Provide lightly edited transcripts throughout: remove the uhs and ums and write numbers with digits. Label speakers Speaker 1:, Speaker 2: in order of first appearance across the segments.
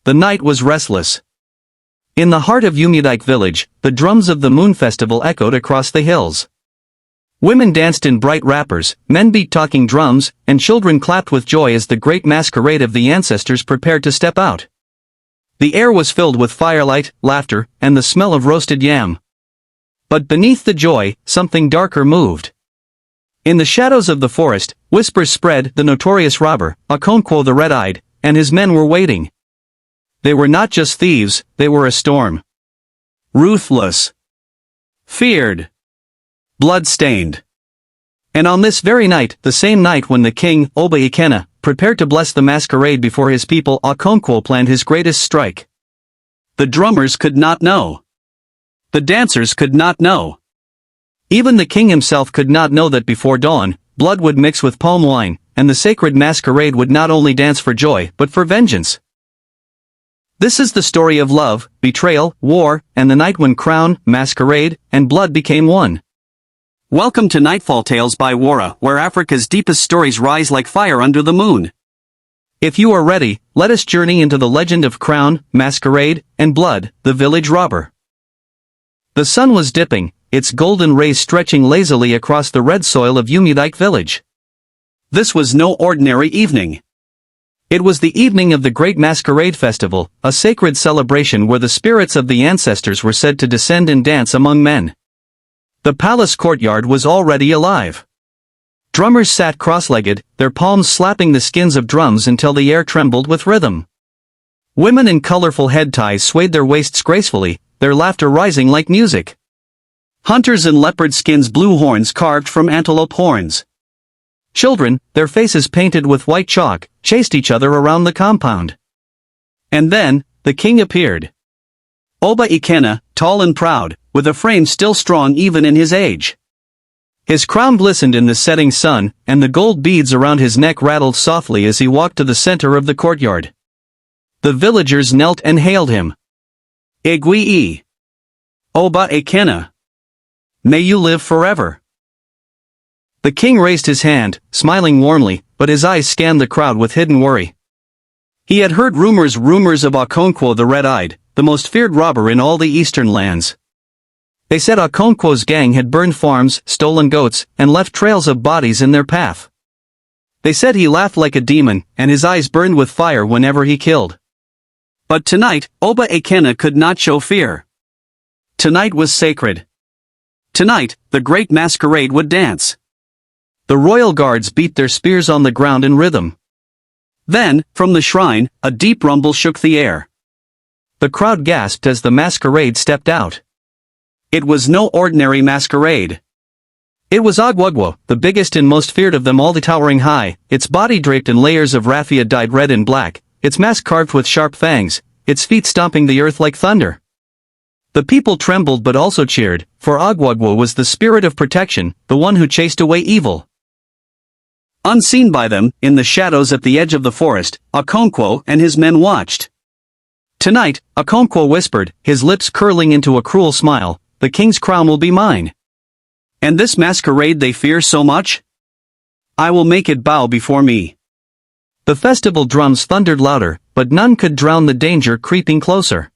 Speaker 1: The night was restless. In the heart of Umudike village, the drums of the moon festival echoed across the hills. Women danced in bright wrappers, men beat talking drums, and children clapped with joy as the great masquerade of the ancestors prepared to step out. The air was filled with firelight, laughter, and the smell of roasted yam. But beneath the joy, something darker moved. In the shadows of the forest, whispers spread. The notorious robber, Okonkwo the red-eyed, and his men were waiting. They were not just thieves, they were a storm. Ruthless. Feared. Blood-stained. And on this very night, the same night when the king, Obinna, prepared to bless the masquerade before his people, Okonkwo planned his greatest strike. The drummers could not know. The dancers could not know. Even the king himself could not know that before dawn, blood would mix with palm wine, and the sacred masquerade would not only dance for joy but for vengeance. This is the story of love, betrayal, war, and the night when crown, masquerade, and blood became one. Welcome to Nightfall Tales by Wara, where Africa's deepest stories rise like fire under the moon. If you are ready, let us journey into the legend of crown, masquerade, and blood, the village robber. The sun was dipping, its golden rays stretching lazily across the red soil of Umudike village. This was no ordinary evening. It was the evening of the great Masquerade Festival, a sacred celebration where the spirits of the ancestors were said to descend and dance among men. The palace courtyard was already alive. Drummers sat cross-legged, their palms slapping the skins of drums until the air trembled with rhythm. Women in colorful head ties swayed their waists gracefully, their laughter rising like music. Hunters in leopard skins blew horns carved from antelope horns. Children, their faces painted with white chalk, chased each other around the compound. And then, the king appeared. Obinna, tall and proud, with a frame still strong even in his age. His crown glistened in the setting sun, and the gold beads around his neck rattled softly as he walked to the center of the courtyard. The villagers knelt and hailed him. Igwe. Obinna. May you live forever. The king raised his hand, smiling warmly, but his eyes scanned the crowd with hidden worry. He had heard rumors of Okonkwo the red-eyed, the most feared robber in all the eastern lands. They said Okonkwo's gang had burned farms, stolen goats, and left trails of bodies in their path. They said he laughed like a demon, and his eyes burned with fire whenever he killed. But tonight, Obinna could not show fear. Tonight was sacred. Tonight, the great masquerade would dance. The royal guards beat their spears on the ground in rhythm. Then, from the shrine, a deep rumble shook the air. The crowd gasped as the masquerade stepped out. It was no ordinary masquerade. It was Okonkwo, the biggest and most feared of them all, towering high, its body draped in layers of raffia dyed red and black, its mask carved with sharp fangs, its feet stomping the earth like thunder. The people trembled but also cheered, for Okonkwo was the spirit of protection, the one who chased away evil. Unseen by them, in the shadows at the edge of the forest, Okonkwo and his men watched. Tonight, Okonkwo whispered, his lips curling into a cruel smile, the king's crown will be mine. And this masquerade they fear so much? I will make it bow before me. The festival drums thundered louder, but none could drown the danger creeping closer.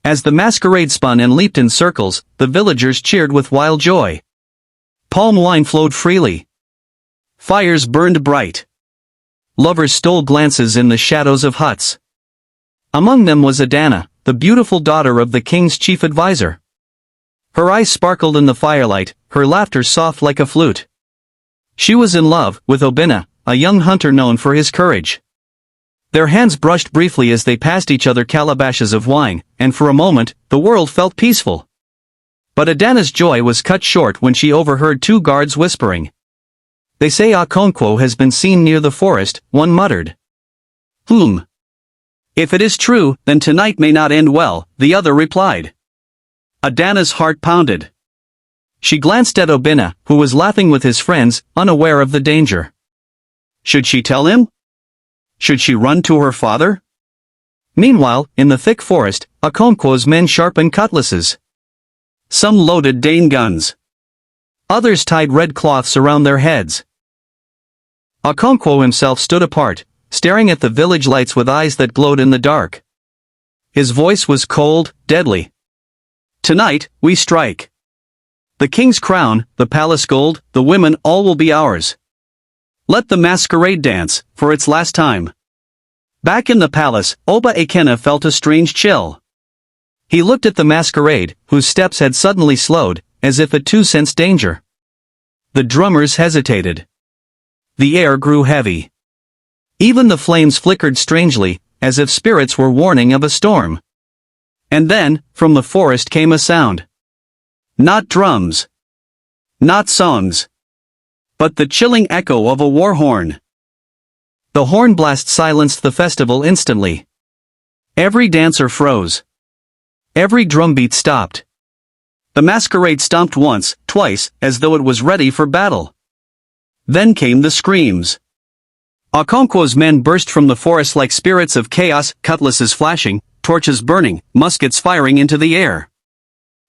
Speaker 1: As the masquerade spun and leaped in circles, the villagers cheered with wild joy. Palm wine flowed freely. Fires burned bright. Lovers stole glances in the shadows of huts. Among them was Adanna, the beautiful daughter of the king's chief advisor. Her eyes sparkled in the firelight, her laughter soft like a flute. She was in love with Obinna, a young hunter known for his courage. Their hands brushed briefly as they passed each other calabashes of wine, and for a moment, the world felt peaceful. But Adanna's joy was cut short when she overheard two guards whispering. They say Okonkwo has been seen near the forest, one muttered. If it is true, then tonight may not end well, the other replied. Adanna's heart pounded. She glanced at Obinna, who was laughing with his friends, unaware of the danger. Should she tell him? Should she run to her father? Meanwhile, in the thick forest, Okonkwo's men sharpened cutlasses. Some loaded Dane guns. Others tied red cloths around their heads. Okonkwo himself stood apart, staring at the village lights with eyes that glowed in the dark. His voice was cold, deadly. "Tonight, we strike. The king's crown, the palace gold, the women, all will be ours. Let the masquerade dance, for its last time." Back in the palace, Obinna felt a strange chill. He looked at the masquerade, whose steps had suddenly slowed, as if it too sensed danger. The drummers hesitated. The air grew heavy. Even the flames flickered strangely, as if spirits were warning of a storm. And then, from the forest came a sound. Not drums. Not songs. But the chilling echo of a war horn. The horn blast silenced the festival instantly. Every dancer froze. Every drumbeat stopped. The masquerade stomped once, twice, as though it was ready for battle. Then came the screams. Okonkwo's men burst from the forest like spirits of chaos, cutlasses flashing, torches burning, muskets firing into the air.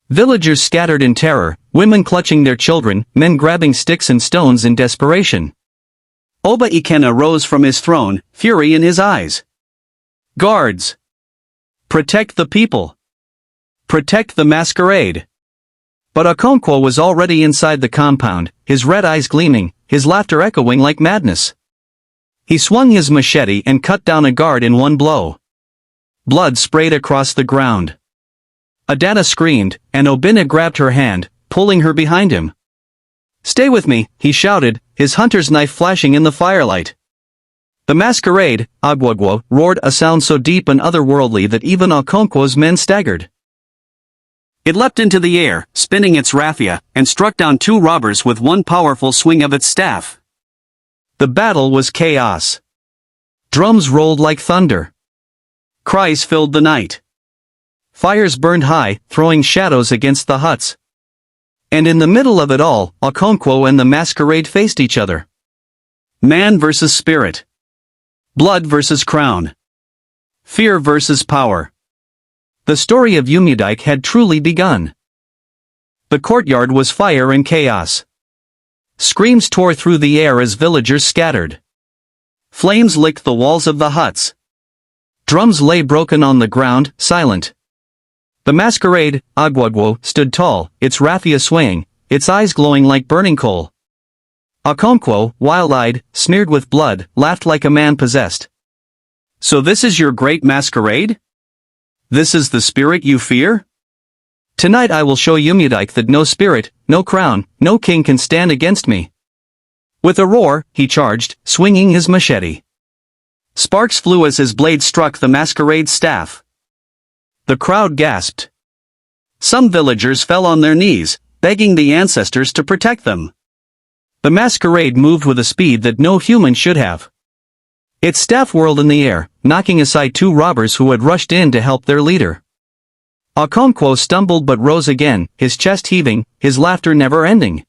Speaker 1: Villagers scattered in terror, women clutching their children, men grabbing sticks and stones in desperation. Obinna rose from his throne, fury in his eyes. "Guards! Protect the people! Protect the masquerade!" But Okonkwo was already inside the compound, his red eyes gleaming, his laughter echoing like madness. He swung his machete and cut down a guard in one blow. Blood sprayed across the ground. Adanna screamed, and Obinna grabbed her hand, pulling her behind him. "Stay with me," he shouted, his hunter's knife flashing in the firelight. The masquerade, Okonkwo, roared a sound so deep and otherworldly that even Okonkwo's men staggered. It leapt into the air, spinning its raffia, and struck down two robbers with one powerful swing of its staff. The battle was chaos. Drums rolled like thunder. Cries filled the night. Fires burned high, throwing shadows against the huts. And in the middle of it all, Okonkwo and the masquerade faced each other. Man versus spirit. Blood versus crown. Fear versus power. The story of Umudike had truly begun. The courtyard was fire and chaos. Screams tore through the air as villagers scattered. Flames licked the walls of the huts. Drums lay broken on the ground, silent. The masquerade, Okonkwo, stood tall, its raffia swaying, its eyes glowing like burning coal. Okonkwo, wild-eyed, smeared with blood, laughed like a man possessed. "So this is your great masquerade? This is the spirit you fear? Tonight I will show Umudike that no spirit, no crown, no king can stand against me." With a roar, he charged, swinging his machete. Sparks flew as his blade struck the masquerade's staff. The crowd gasped. Some villagers fell on their knees, begging the ancestors to protect them. The masquerade moved with a speed that no human should have. Its staff whirled in the air, knocking aside two robbers who had rushed in to help their leader. Okonkwo stumbled but rose again, his chest heaving, his laughter never ending.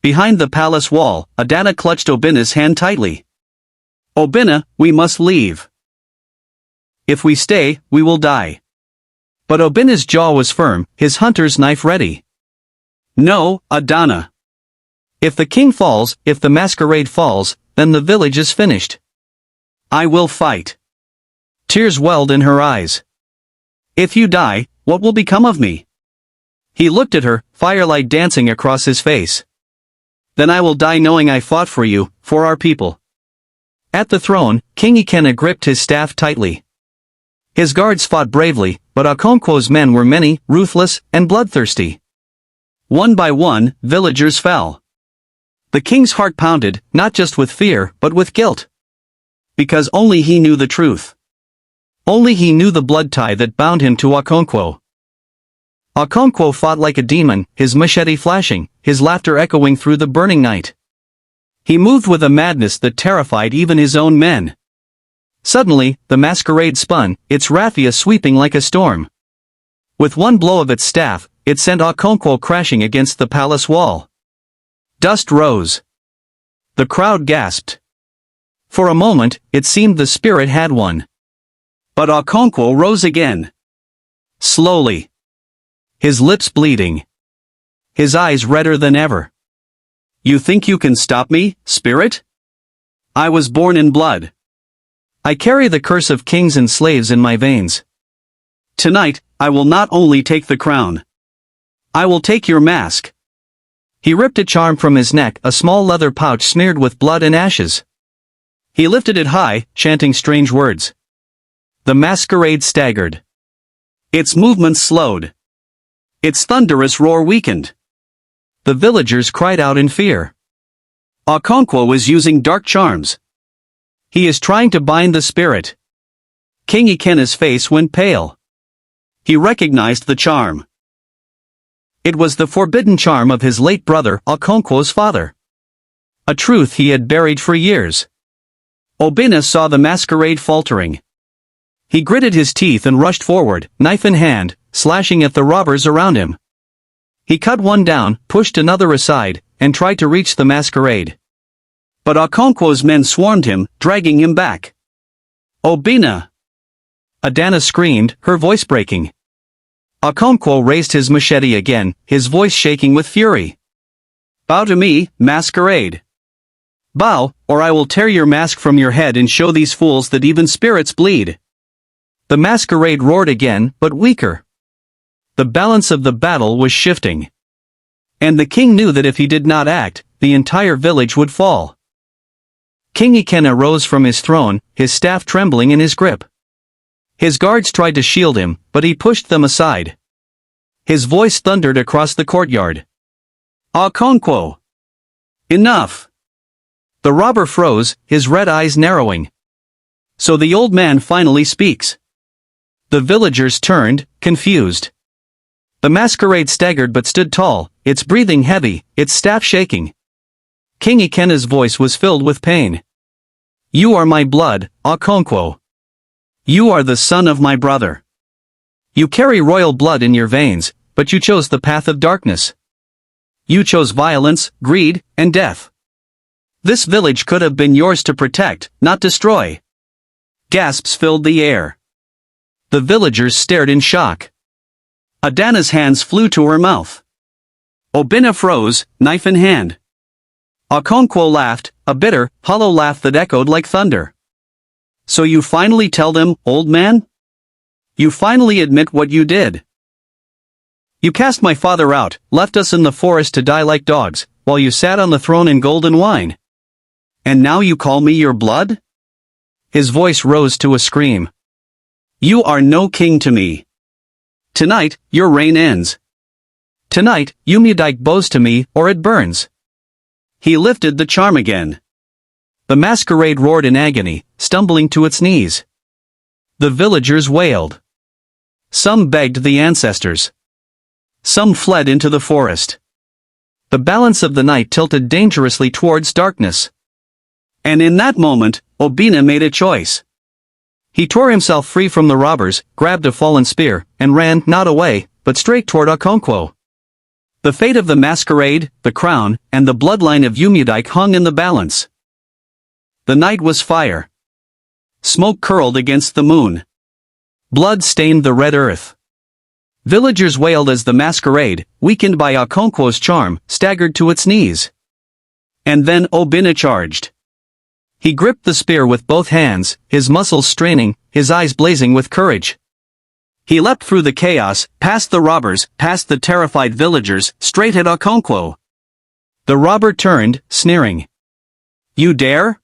Speaker 1: Behind the palace wall, Adanna clutched Obinna's hand tightly. "Obinna, we must leave. If we stay, we will die." But Obinna's jaw was firm, his hunter's knife ready. "No, Adanna. If the king falls, if the masquerade falls, then the village is finished. I will fight." Tears welled in her eyes. "If you die, what will become of me?" He looked at her, firelight dancing across his face. "Then I will die knowing I fought for you, for our people." At the throne, King Umudike gripped his staff tightly. His guards fought bravely, but Okonkwo's men were many, ruthless, and bloodthirsty. One by one, villagers fell. The king's heart pounded, not just with fear, but with guilt. Because only he knew the truth. Only he knew the blood tie that bound him to Okonkwo. Okonkwo fought like a demon, his machete flashing, his laughter echoing through the burning night. He moved with a madness that terrified even his own men. Suddenly, the masquerade spun, its raffia sweeping like a storm. With one blow of its staff, it sent Okonkwo crashing against the palace wall. Dust rose. The crowd gasped. For a moment, it seemed the spirit had won. But Okonkwo rose again. Slowly. His lips bleeding. His eyes redder than ever. "You think you can stop me, spirit? I was born in blood. I carry the curse of kings and slaves in my veins.
Speaker 2: Tonight, I will not only take the crown. I will take your mask.
Speaker 1: He ripped a charm from his neck, a small leather pouch smeared with blood and ashes. He lifted it high, chanting strange words. The masquerade staggered.
Speaker 2: Its movements slowed. Its thunderous roar weakened.
Speaker 1: The villagers cried out in fear.
Speaker 2: Okonkwo is using dark charms.
Speaker 1: He is trying to bind the spirit.
Speaker 2: King Ikena's face went pale. He recognized the charm.
Speaker 1: It was the forbidden charm of his late brother, Okonkwo's father. A truth he had buried for years.
Speaker 2: Obinna saw the masquerade faltering.
Speaker 1: He gritted his teeth and rushed forward, knife in hand, slashing at the robbers around him. He cut one down, pushed another aside, and tried to reach the masquerade.
Speaker 2: But Okonkwo's men swarmed him, dragging him back. Obinna!
Speaker 1: Adanna screamed, her voice breaking. Okonkwo raised his machete again, his voice shaking with fury.
Speaker 2: Bow to me, masquerade. Bow, or I will tear your mask from your head and show these fools that even spirits bleed.
Speaker 1: The masquerade roared again, but weaker. The balance of the battle was shifting. And the king knew that if he did not act, the entire village would fall. King Ikena rose from his throne, his staff trembling in his grip. His guards tried to shield him, but he pushed them aside. His voice thundered across the courtyard.
Speaker 2: Okonkwo! Enough!
Speaker 1: The robber froze, his red eyes narrowing.
Speaker 2: So the old man finally speaks.
Speaker 1: The villagers turned, confused. The masquerade staggered but stood tall, its breathing heavy, its staff shaking. King Ikena's voice was filled with pain. You are my blood, Okonkwo. You are the son of my brother. You carry royal blood in your veins, but you chose the path of darkness. You chose violence, greed, and death. This village could have been yours to protect, not destroy.
Speaker 2: Gasps filled the air.
Speaker 1: The villagers stared in shock.
Speaker 2: Adanna's hands flew to her mouth. Obinna froze, knife in hand. Okonkwo laughed, a bitter, hollow laugh that echoed like thunder. So you finally tell them, old man? You finally admit what you did. You cast my father out, left us in the forest to die like dogs, while you sat on the throne in gold and wine. And now you call me your blood?
Speaker 1: His voice rose to a scream.
Speaker 2: You are no king to me. Tonight, your reign ends.
Speaker 1: Tonight, Umudike bows to me, or it burns.
Speaker 2: He lifted the charm again.
Speaker 1: The masquerade roared in agony, stumbling to its knees. The villagers wailed. Some begged the ancestors. Some fled into the forest. The balance of the night tilted dangerously towards darkness.
Speaker 2: And in that moment, Obinna made a choice.
Speaker 1: He tore himself free from the robbers, grabbed a fallen spear, and ran, not away, but straight toward Okonkwo. The fate of the masquerade, the crown, and the bloodline of Umudike hung in the balance. The night was fire. Smoke curled against the moon. Blood stained the red earth. Villagers wailed as the masquerade, weakened by Okonkwo's charm, staggered to its knees. And then Obinna charged. He gripped the spear with both hands, his muscles straining, his eyes blazing with courage. He leapt through the chaos, past the robbers, past the terrified villagers, straight at Okonkwo. The robber turned, sneering. You dare?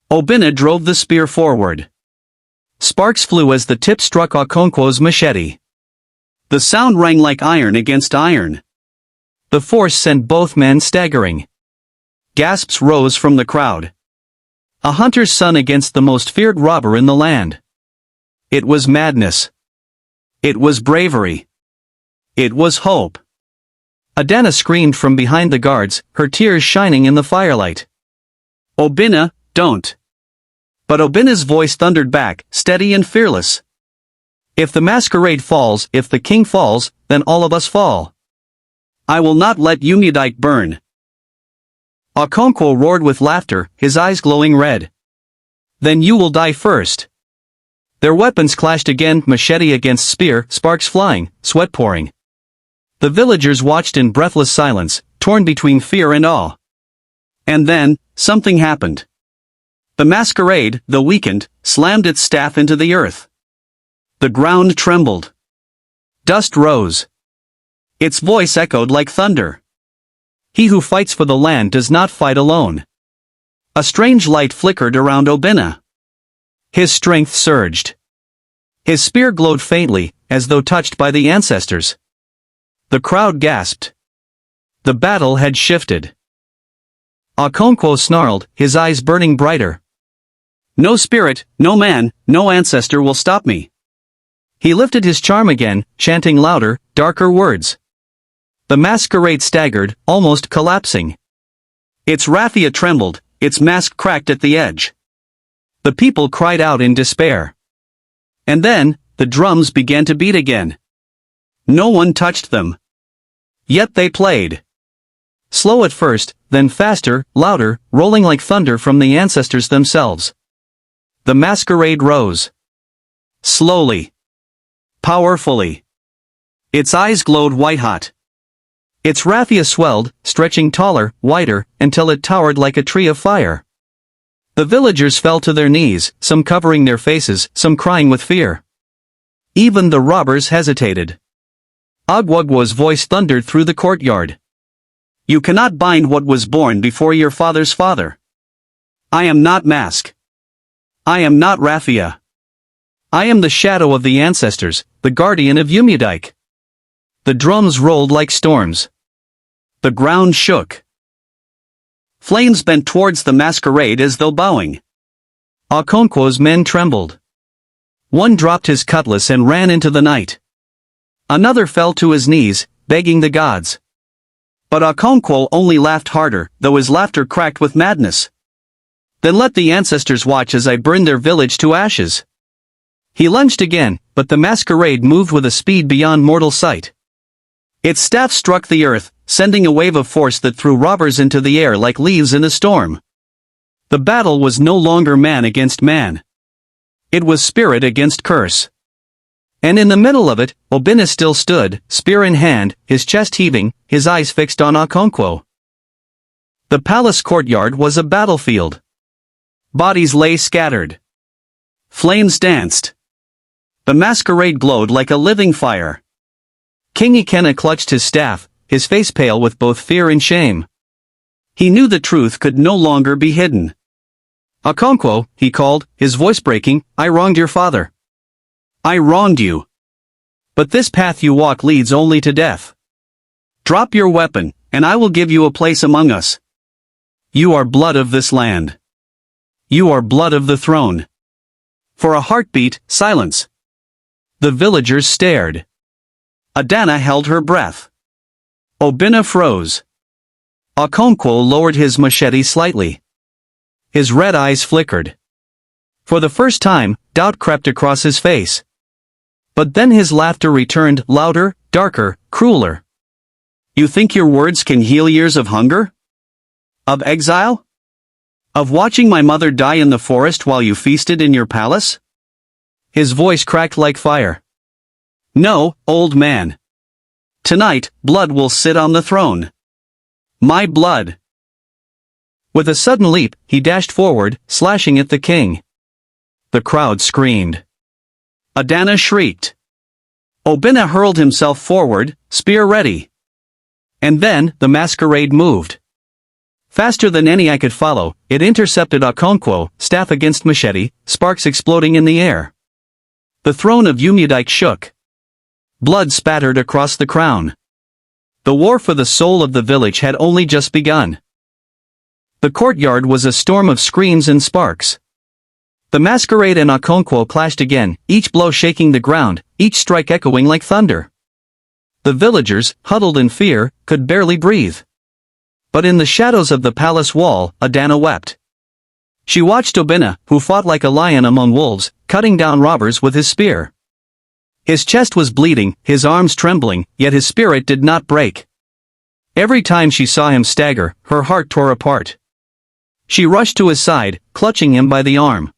Speaker 1: Obinna drove the spear forward. Sparks flew as the tip struck Okonkwo's machete. The sound rang like iron against iron. The force sent both men staggering. Gasps rose from the crowd. A hunter's son against the most feared robber in the land. It was madness. It was bravery. It was hope. Adanna screamed from behind the guards, her tears shining in the firelight. Obinna, don't. But Obinna's voice thundered back, steady and fearless. If the masquerade falls, if the king falls, then all of us fall. I will not let Umudike burn. Okonkwo roared with laughter, his eyes glowing red. Then you will die first. Their weapons clashed again, machete against spear, sparks flying, sweat pouring. The villagers watched in breathless silence, torn between fear and awe. And then, something happened.
Speaker 2: The Masquerade, though weakened, slammed its staff into the earth. The ground trembled. Dust rose. Its voice echoed like thunder. He who fights for the land does not fight alone. A strange light flickered around Obinna. His strength surged. His spear glowed faintly, as though touched by the ancestors. The crowd gasped. The battle had shifted. Okonkwo snarled, his eyes burning brighter. No spirit, no man, no ancestor will stop me. He lifted his charm again, chanting louder, darker words. The Masquerade staggered, almost collapsing. Its raffia trembled, its mask cracked at the edge. The people cried out in despair. And then, the drums began to beat again. No one touched them. Yet they played. Slow at first, then faster, louder, rolling like thunder from the ancestors themselves. The Masquerade rose. Slowly. Powerfully. Its eyes glowed white-hot. Its raffia swelled, stretching taller, wider, until it towered like a tree of fire. The villagers fell to their knees, some covering their faces, some crying with fear. Even the robbers hesitated. Okonkwo's voice thundered through the courtyard. You cannot bind what was born before your father's father. I am not Mask. I am not raffia. I am the shadow of the ancestors, the guardian of Umudike. The drums rolled like storms. The ground shook. Flames bent towards the Masquerade as though bowing. Okonkwo's men trembled. One dropped his cutlass and ran into the night. Another fell to his knees, begging the gods. But Okonkwo only laughed harder, though his laughter cracked with madness. Then let the ancestors watch as I burn their village to ashes. He lunged again, but the Masquerade moved with a speed beyond mortal sight. Its staff struck the earth, sending a wave of force that threw robbers into the air like leaves in a storm. The battle was no longer man against man. It was spirit against curse. And in the middle of it, Obinna still stood, spear in hand, his chest heaving, his eyes fixed on Okonkwo. The palace courtyard was a battlefield. Bodies lay scattered. Flames danced. The Masquerade glowed like a living fire. King Ikenna clutched his staff, his face pale with both fear and shame. He knew the truth could no longer be hidden. Okonkwo, he called, his voice breaking, I wronged your father. I wronged you. But this path you walk leads only to death. Drop your weapon, and I will give you a place among us. You are blood of this land. You are blood of the throne. For a heartbeat, silence. The villagers stared. Adanna held her breath. Obinna froze. Okonkwo lowered his machete slightly. His red eyes flickered. For the first time, doubt crept across his face. But then his laughter returned, louder, darker, crueler. You think your words can heal years of hunger? Of exile? Of watching my mother die in the forest while you feasted in your palace? His voice cracked like fire. No, old man. Tonight, blood will sit on the throne. My blood. With a sudden leap, he dashed forward, slashing at the king. The crowd screamed. Adanna shrieked. Obinna hurled himself forward, spear ready. And then, the Masquerade moved. Faster than any eye could follow, it intercepted Okonkwo, staff against machete, sparks exploding in the air. The throne of Umudike shook. Blood spattered across the crown. The war for the soul of the village had only just begun. The courtyard was a storm of screams and sparks. The Masquerade and Okonkwo clashed again, each blow shaking the ground, each strike echoing like thunder. The villagers, huddled in fear, could barely breathe. But in the shadows of the palace wall, Adanna wept. She watched Obinna, who fought like a lion among wolves, cutting down robbers with his spear. His chest was bleeding, his arms trembling, yet his spirit did not break. Every time she saw him stagger, her heart tore apart. She rushed to his side, clutching him by the arm.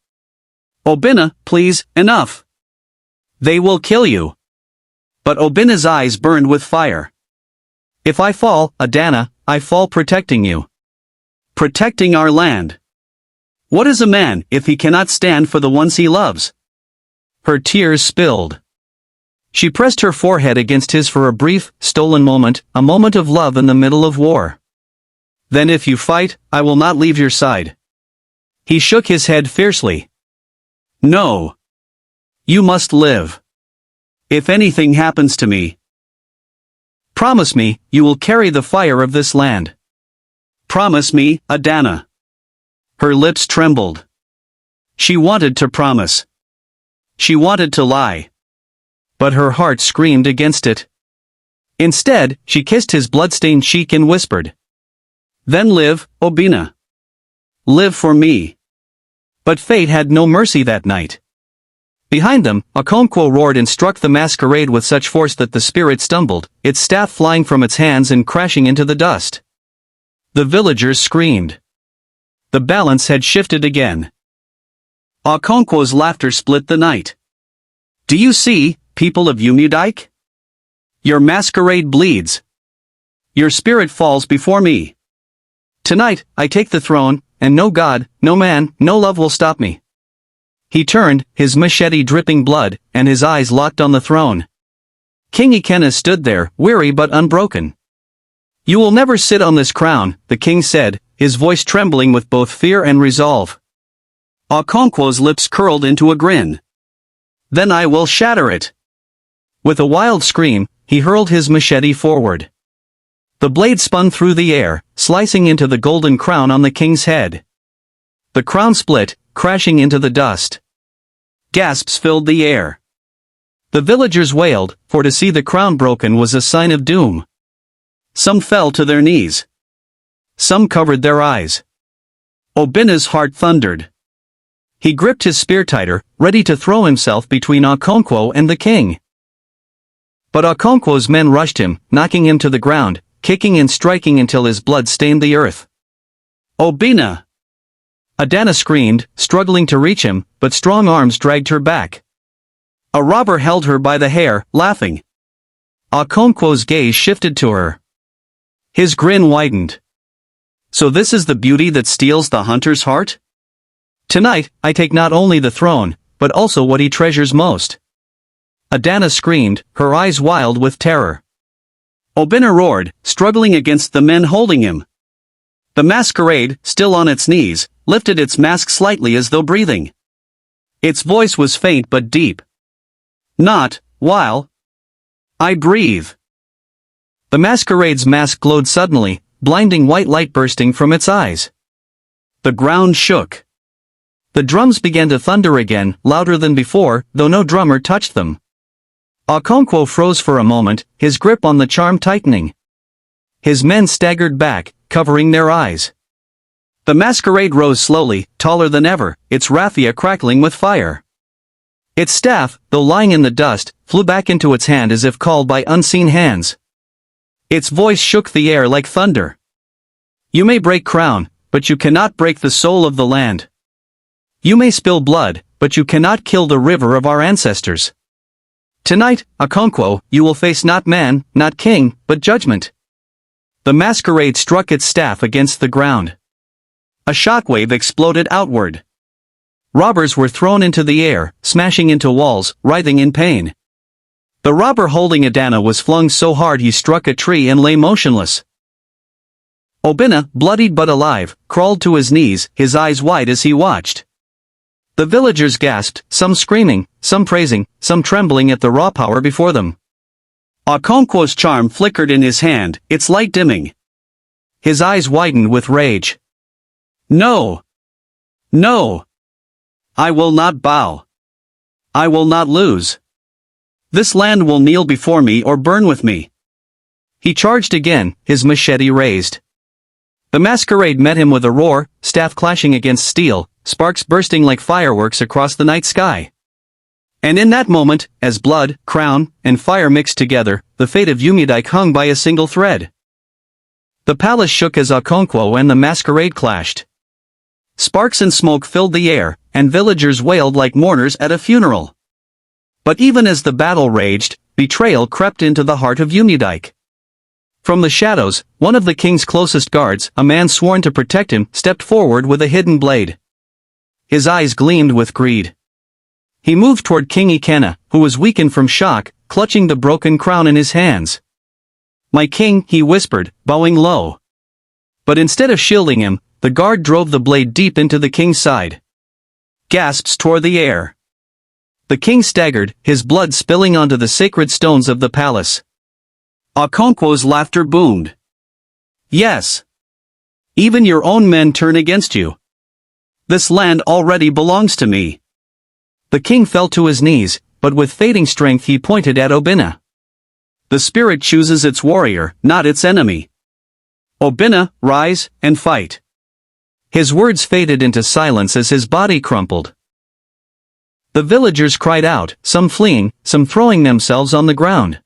Speaker 2: Obinna, please, enough. They will kill you. But Obinna's eyes burned with fire. If I fall, Adanna, I fall protecting you. Protecting our land. What is a man if he cannot stand for the ones he loves?
Speaker 1: Her tears spilled. She pressed her forehead against his for a brief, stolen moment, a moment of love in the middle of war.
Speaker 2: Then if you fight, I will not leave your side.
Speaker 1: He shook his head fiercely.
Speaker 2: No. You must live. If anything happens to me,
Speaker 1: promise me, you will carry the fire of this land.
Speaker 2: Promise me, Adanna. Her lips trembled. She wanted to promise. She wanted to lie.
Speaker 1: But her heart screamed against it. Instead, she kissed his blood-stained cheek and whispered.
Speaker 2: Then live, Obinna. Live for me.
Speaker 1: But fate had no mercy that night. Behind them, Okonkwo roared and struck the Masquerade with such force that the spirit stumbled, its staff flying from its hands and crashing into the dust. The villagers screamed. The balance had shifted again.
Speaker 2: Okonkwo's laughter split the night. Do you see, people of Umudike? Your masquerade bleeds. Your spirit falls before me.
Speaker 1: Tonight, I take the throne, and no god, no man, no love will stop me. He turned, his machete dripping blood, and his eyes locked on the throne. King Ikenna stood there, weary but unbroken. You will never sit on this crown, the king said, his voice trembling with both fear and resolve.
Speaker 2: Okonkwo's lips curled into a grin. Then I will shatter it.
Speaker 1: With a wild scream, he hurled his machete forward. The blade spun through the air, slicing into the golden crown on the king's head. The crown split, crashing into the dust.
Speaker 2: Gasps filled the air.
Speaker 1: The villagers wailed, for to see the crown broken was a sign of doom.
Speaker 2: Some fell to their knees.
Speaker 1: Some covered their eyes.
Speaker 2: Obinna's heart thundered.
Speaker 1: He gripped his spear tighter, ready to throw himself between Okonkwo and the king. But Okonkwo's men rushed him, knocking him to the ground, kicking and striking until his blood stained the earth.
Speaker 2: Obinna!
Speaker 1: Adanna screamed, struggling to reach him, but strong arms dragged her back.
Speaker 2: A robber held her by the hair, laughing.
Speaker 1: Okonkwo's gaze shifted to her. His grin widened.
Speaker 2: So this is the beauty that steals the hunter's heart?
Speaker 1: Tonight, I take not only the throne, but also what he treasures most. Adanna screamed, her eyes wild with terror.
Speaker 2: Obinna roared, struggling against the men holding him. The masquerade, still on its knees, lifted its mask slightly as though breathing. Its voice was faint but deep. Not, while I breathe.
Speaker 1: The masquerade's mask glowed suddenly, blinding white light bursting from its eyes.
Speaker 2: The ground shook.
Speaker 1: The drums began to thunder again, louder than before, though no drummer touched them. Okonkwo froze for a moment, his grip on the charm tightening. His men staggered back, covering their eyes. The masquerade rose slowly, taller than ever, its raffia crackling with fire. Its staff, though lying in the dust, flew back into its hand as if called by unseen hands. Its voice shook the air like thunder. You may break crown, but you cannot break the soul of the land. You may spill blood, but you cannot kill the river of our ancestors. Tonight, Okonkwo, you will face not man, not king, but judgment. The masquerade struck its staff against the ground. A shockwave exploded outward. Robbers were thrown into the air, smashing into walls, writhing in pain. The robber holding Adanna was flung so hard he struck a tree and lay motionless. Obinna, bloodied but alive, crawled to his knees, his eyes wide as he watched. The villagers gasped, some screaming, some praising, some trembling at the raw power before them.
Speaker 2: Okonkwo's charm flickered in his hand, its light dimming.
Speaker 1: His eyes widened with rage.
Speaker 2: No! No! I will not bow. I will not lose. This land will kneel before me or burn with me.
Speaker 1: He charged again, his machete raised. The masquerade met him with a roar, staff clashing against steel, sparks bursting like fireworks across the night sky. And in that moment, as blood, crown, and fire mixed together, the fate of Umudike hung by a single thread. The palace shook as Okonkwo and the masquerade clashed. Sparks and smoke filled the air, and villagers wailed like mourners at a funeral. But even as the battle raged, betrayal crept into the heart of Umudike. From the shadows, one of the king's closest guards, a man sworn to protect him, stepped forward with a hidden blade. his eyes gleamed with greed. He moved toward King Ikenna, who was weakened from shock, clutching the broken crown in his hands. "My king," he whispered, bowing low. But instead of shielding him, the guard drove the blade deep into the king's side. Gasps tore the air. The king staggered, his blood spilling onto the sacred stones of the palace. Okonkwo's laughter boomed. "Yes. Even your own men turn against you. This land already belongs to me." The king fell to his knees, but with fading strength he pointed at Obinna. "The spirit chooses its warrior, not its enemy. Obinna, rise, and fight." His words faded into silence as his body crumpled. The villagers cried out, some fleeing, some throwing themselves on the ground.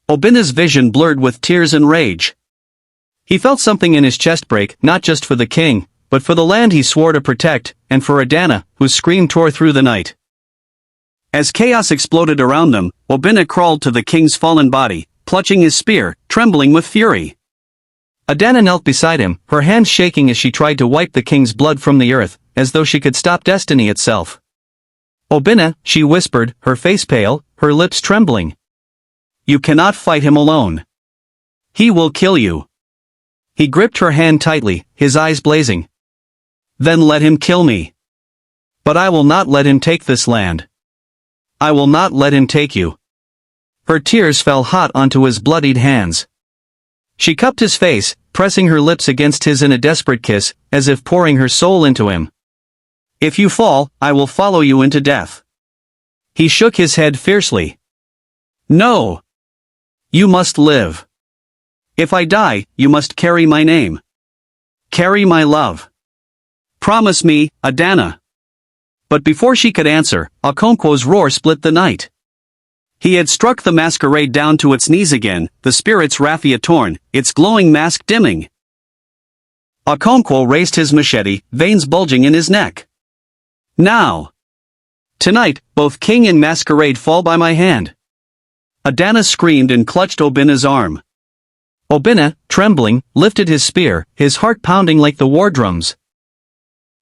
Speaker 1: Obinna's vision blurred with tears and rage. He felt something in his chest break, not just for the king, but for the land he swore to protect, and for Adanna, whose scream tore through the night. As chaos exploded around them, Obinna crawled to the king's fallen body, clutching his spear, trembling with fury. Adanna knelt beside him, her hands shaking as she tried to wipe the king's blood from the earth, as though she could stop destiny itself. "Obinna," she whispered, her face pale, her lips trembling. "You cannot fight him alone. He will kill you." He gripped her hand tightly, his eyes blazing. "Then let him kill me. But I will not let him take this land. I will not let him take you." Her tears fell hot onto his bloodied hands. She cupped his face, pressing her lips against his in a desperate kiss, as if pouring her soul into him. "If you fall, I will follow you into death." He shook his head fiercely. "No. You must live. If I die, you must carry my name. Carry my love. Promise me, Adanna." But before she could answer, Okonkwo's roar split the night. He had struck the masquerade down to its knees again, the spirit's raffia torn, its glowing mask dimming. Okonkwo raised his machete, veins bulging in his neck. "Now. Tonight, both king and masquerade fall by my hand." Adanna screamed and clutched Obinna's arm. Obinna, trembling, lifted his spear, his heart pounding like the war drums.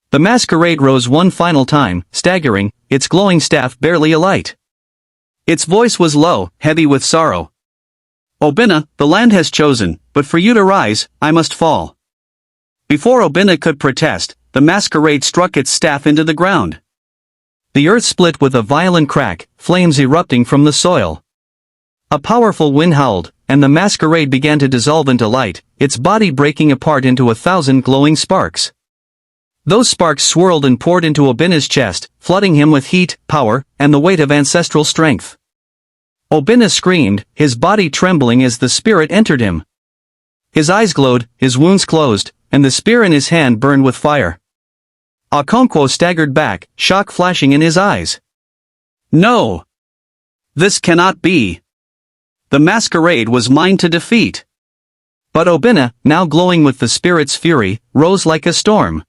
Speaker 1: The masquerade rose one final time, staggering, its glowing staff barely alight. Its voice was low, heavy with sorrow. "Obinna, the land has chosen, but for you to rise, I must fall." Before Obinna could protest, the masquerade struck its staff into the ground. The earth split with a violent crack, flames erupting from the soil. A powerful wind howled, and the masquerade began to dissolve into light, its body breaking apart into 1,000 glowing sparks. Those sparks swirled and poured into Obinna's chest, flooding him with heat, power, and the weight of ancestral strength. Obinna screamed, his body trembling as the spirit entered him. His eyes glowed, his wounds closed, and the spear in his hand burned with fire. Okonkwo staggered back, shock flashing in his eyes. "No! This cannot be! The masquerade was mine to defeat." But Obinna, now glowing with the spirit's fury, rose like a storm.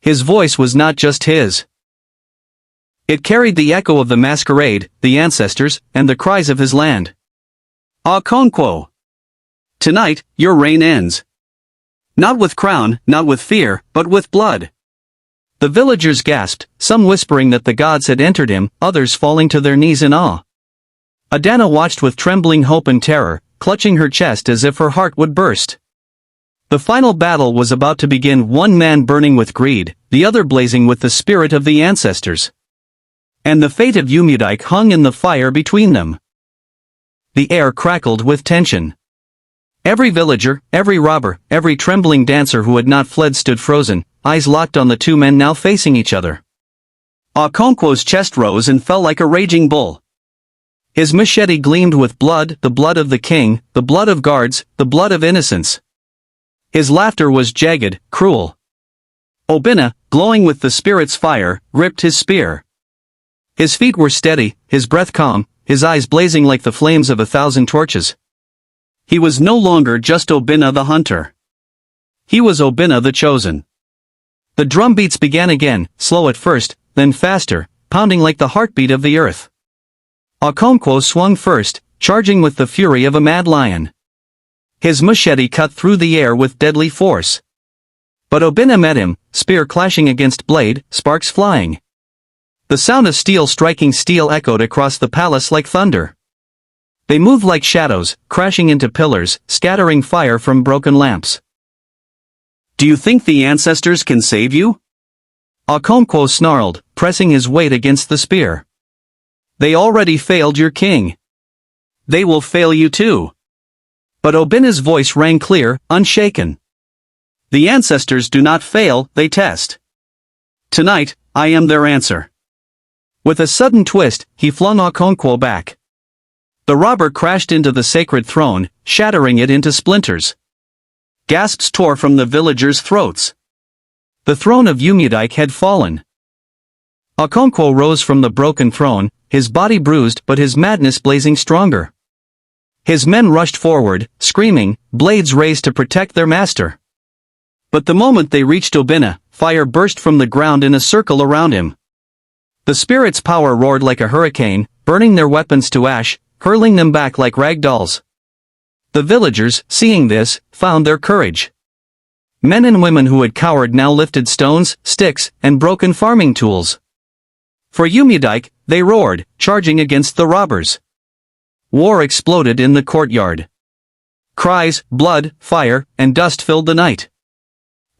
Speaker 1: His voice was not just his. It carried the echo of the masquerade, the ancestors, and the cries of his land. "Okonkwo! Tonight, your reign ends. Not with crown, not with fear, but with blood." The villagers gasped, some whispering that the gods had entered him, others falling to their knees in awe. Adanna watched with trembling hope and terror, clutching her chest as if her heart would burst. The final battle was about to begin, one man burning with greed, the other blazing with the spirit of the ancestors. And the fate of Umudike hung in the fire between them. The air crackled with tension. Every villager, every robber, every trembling dancer who had not fled stood frozen, eyes locked on the two men now facing each other. Okonkwo's chest rose and fell like a raging bull. His machete gleamed with blood, the blood of the king, the blood of guards, the blood of innocence. His laughter was jagged, cruel. Obinna, glowing with the spirit's fire, gripped his spear. His feet were steady, his breath calm, his eyes blazing like the flames of 1,000 torches. He was no longer just Obinna the hunter. He was Obinna the chosen. The drum beats began again, slow at first, then faster, pounding like the heartbeat of the earth. Okonkwo swung first, charging with the fury of a mad lion. His machete cut through the air with deadly force. But Obinna met him, spear clashing against blade, sparks flying. The sound of steel striking steel echoed across the palace like thunder. They moved like shadows, crashing into pillars, scattering fire from broken lamps.
Speaker 2: Do you think the ancestors can save you?
Speaker 1: Okonkwo snarled, pressing his weight against the spear.
Speaker 2: They already failed your king. They will fail you too.
Speaker 1: But Obinna's voice rang clear, unshaken.
Speaker 2: The ancestors do not fail, they test. Tonight, I am their answer.
Speaker 1: With a sudden twist, he flung Okonkwo back. The robber crashed into the sacred throne, shattering it into splinters.
Speaker 2: Gasps tore from the villagers' throats.
Speaker 1: The throne of Umudike had fallen. Okonkwo rose from the broken throne, his body bruised but his madness blazing stronger. His men rushed forward, screaming, blades raised to protect their master. But the moment they reached Obinna, fire burst from the ground in a circle around him. The spirit's power roared like a hurricane, burning their weapons to ash, hurling them back like rag dolls. The villagers, seeing this, found their courage. Men and women who had cowered now lifted stones, sticks, and broken farming tools. For Umudike, they roared, charging against the robbers. War exploded in the courtyard. Cries, blood, fire, and dust filled the night.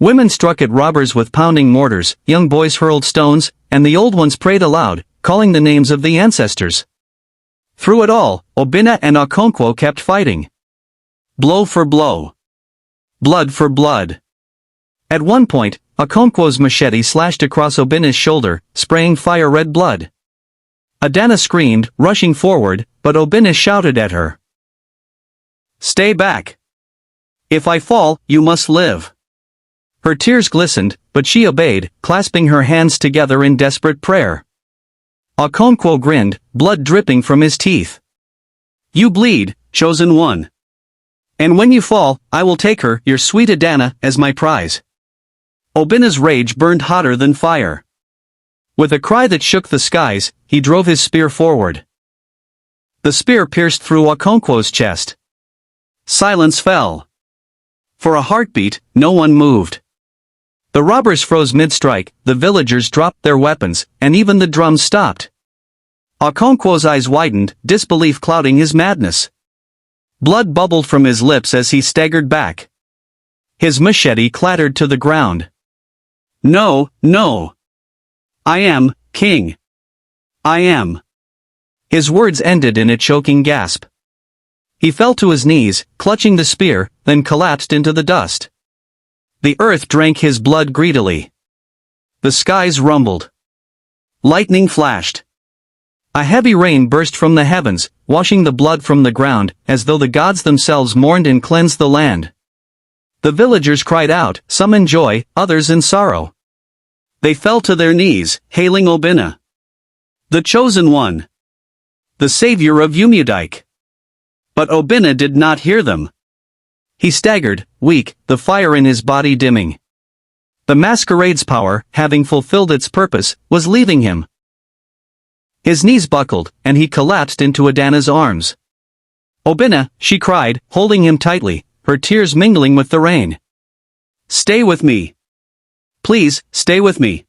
Speaker 1: Women struck at robbers with pounding mortars, young boys hurled stones, and the old ones prayed aloud, calling the names of the ancestors. Through it all, Obinna and Okonkwo kept fighting. Blow for blow. Blood for blood. At one point, Okonkwo's machete slashed across Obinna's shoulder, spraying fire-red blood. Adanna screamed, rushing forward, but Obinna shouted at her.
Speaker 2: Stay back. If I fall, you must live.
Speaker 1: Her tears glistened, but she obeyed, clasping her hands together in desperate prayer. Okonkwo grinned, blood dripping from his teeth.
Speaker 2: You bleed, chosen one. And when you fall, I will take her, your sweet Adanna, as my prize. Obinna's rage burned hotter than fire.
Speaker 1: With a cry that shook the skies, he drove his spear forward. The spear pierced through Okonkwo's chest.
Speaker 2: Silence fell. For a heartbeat, no one moved.
Speaker 1: The robbers froze mid-strike, the villagers dropped their weapons, and even the drums stopped.
Speaker 2: Okonkwo's eyes widened, disbelief clouding his madness.
Speaker 1: Blood bubbled from his lips as he staggered back. His machete clattered to the ground.
Speaker 2: No, no. I am, king. I am.
Speaker 1: His words ended in a choking gasp. He fell to his knees, clutching the spear, then collapsed into the dust. The earth drank his blood greedily. The skies rumbled. Lightning flashed. A heavy rain burst from the heavens, washing the blood from the ground, as though the gods themselves mourned and cleansed the land. The villagers cried out, some in joy, others in sorrow. They fell to their knees, hailing Obinna. The chosen one. The savior of Umudike. But Obinna did not hear them. He staggered, weak, the fire in his body dimming. The Masquerade's power, having fulfilled its purpose, was leaving him. His knees buckled, and he collapsed into Adanna's arms. Obinna, she cried, holding him tightly, her tears mingling with the rain. Stay with me. Please, stay with me.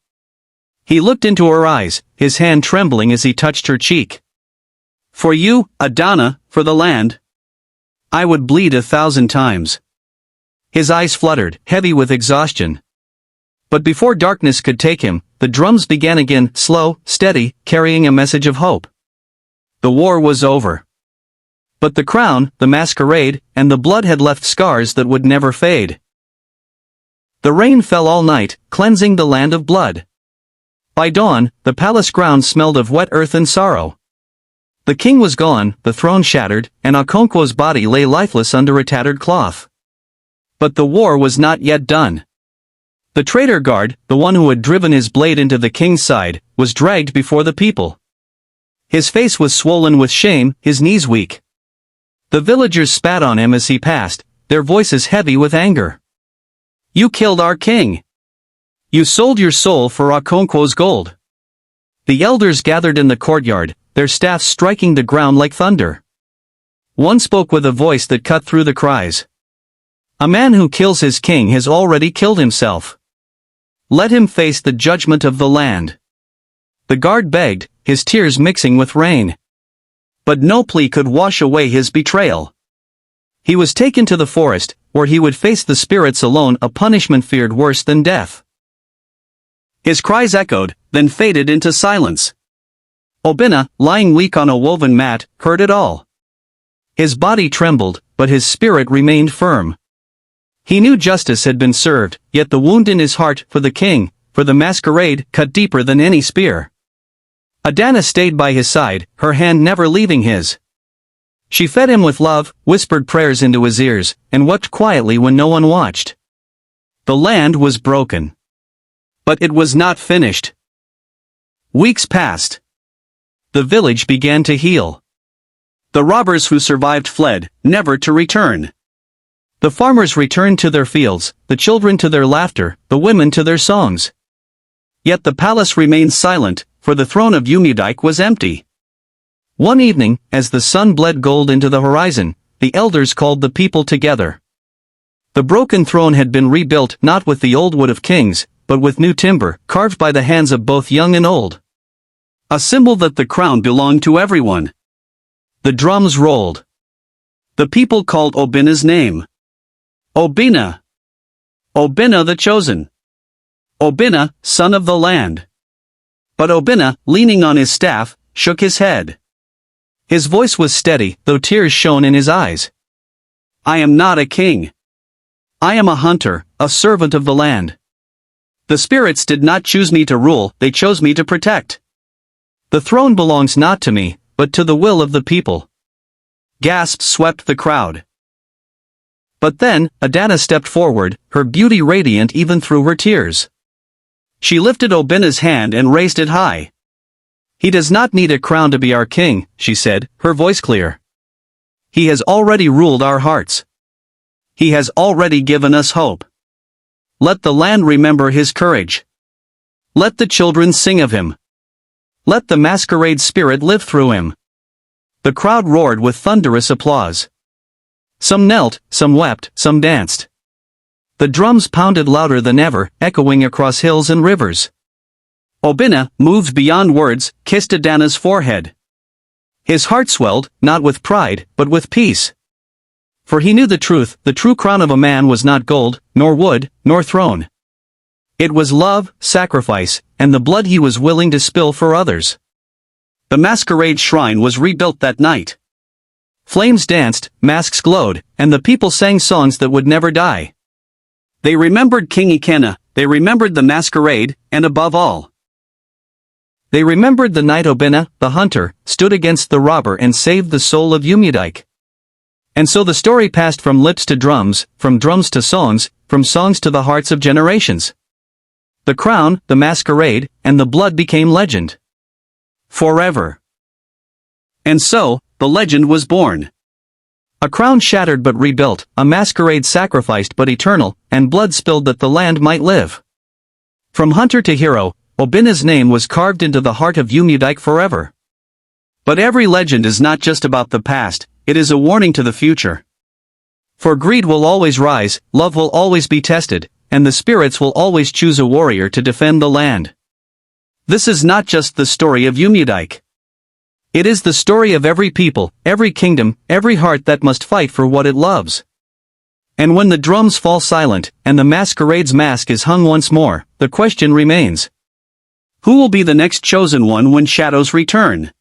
Speaker 1: He looked into her eyes, his hand trembling as he touched her cheek. For you, Adanna, for the land. I would bleed 1,000 times. His eyes fluttered, heavy with exhaustion. But before darkness could take him, the drums began again, slow, steady, carrying a message of hope. The war was over. But the crown, the masquerade, and the blood had left scars that would never fade. The rain fell all night, cleansing the land of blood. By dawn, the palace grounds smelled of wet earth and sorrow. The king was gone, the throne shattered, and Okonkwo's body lay lifeless under a tattered cloth. But the war was not yet done. The traitor guard, the one who had driven his blade into the king's side, was dragged before the people. His face was swollen with shame, his knees weak. The villagers spat on him as he passed, their voices heavy with anger. You killed our king. You sold your soul for Okonkwo's gold. The elders gathered in the courtyard, their staffs striking the ground like thunder. One spoke with a voice that cut through the cries. A man who kills his king has already killed himself. Let him face the judgment of the land. The guard begged, his tears mixing with rain. But no plea could wash away his betrayal. He was taken to the forest, where he would face the spirits alone, a punishment feared worse than death. His cries echoed, then faded into silence. Obinna, lying weak on a woven mat, heard it all. His body trembled, but his spirit remained firm. He knew justice had been served, yet the wound in his heart for the king, for the masquerade, cut deeper than any spear. Adanna stayed by his side, her hand never leaving his. She fed him with love, whispered prayers into his ears, and wept quietly when no one watched. The land was broken. But it was not finished. Weeks passed. The village began to heal. The robbers who survived fled, never to return. The farmers returned to their fields, the children to their laughter, the women to their songs. Yet the palace remained silent, for the throne of Umudike was empty. One evening, as the sun bled gold into the horizon, the elders called the people together. The broken throne had been rebuilt not with the old wood of kings, but with new timber, carved by the hands of both young and old. A symbol that the crown belonged to everyone. The drums rolled. The people called Obinna's name. Obinna. Obinna the chosen. Obinna, son of the land. But Obinna, leaning on his staff, shook his head. His voice was steady, though tears shone in his eyes. I am not a king. I am a hunter, a servant of the land. The spirits did not choose me to rule, they chose me to protect. The throne belongs not to me, but to the will of the people. Gasps swept the crowd. But then, Adanna stepped forward, her beauty radiant even through her tears. She lifted Obinna's hand and raised it high. He does not need a crown to be our king, she said, her voice clear. He has already ruled our hearts. He has already given us hope. Let the land remember his courage. Let the children sing of him. Let the masquerade spirit live through him. The crowd roared with thunderous applause. Some knelt, some wept, some danced. The drums pounded louder than ever, echoing across hills and rivers. Obinna, moved beyond words, kissed Adanna's forehead. His heart swelled, not with pride, but with peace. For he knew the truth, the true crown of a man was not gold, nor wood, nor throne. It was love, sacrifice, and the blood he was willing to spill for others. The masquerade shrine was rebuilt that night. Flames danced, masks glowed, and the people sang songs that would never die. They remembered King Ikenna, they remembered the masquerade, and above all, they remembered the night Obinna, the hunter, stood against the robber and saved the soul of Umudike. And so the story passed from lips to drums, from drums to songs, from songs to the hearts of generations. The crown, the masquerade, and the blood became legend. Forever. And so, the legend was born. A crown shattered but rebuilt, a masquerade sacrificed but eternal, and blood spilled that the land might live. From hunter to hero, Obinna's name was carved into the heart of Umudike forever. But every legend is not just about the past, it is a warning to the future. For greed will always rise, love will always be tested, and the spirits will always choose a warrior to defend the land. This is not just the story of Umudike. It is the story of every people, every kingdom, every heart that must fight for what it loves. And when the drums fall silent, and the masquerade's mask is hung once more, the question remains. Who will be the next chosen one when shadows return?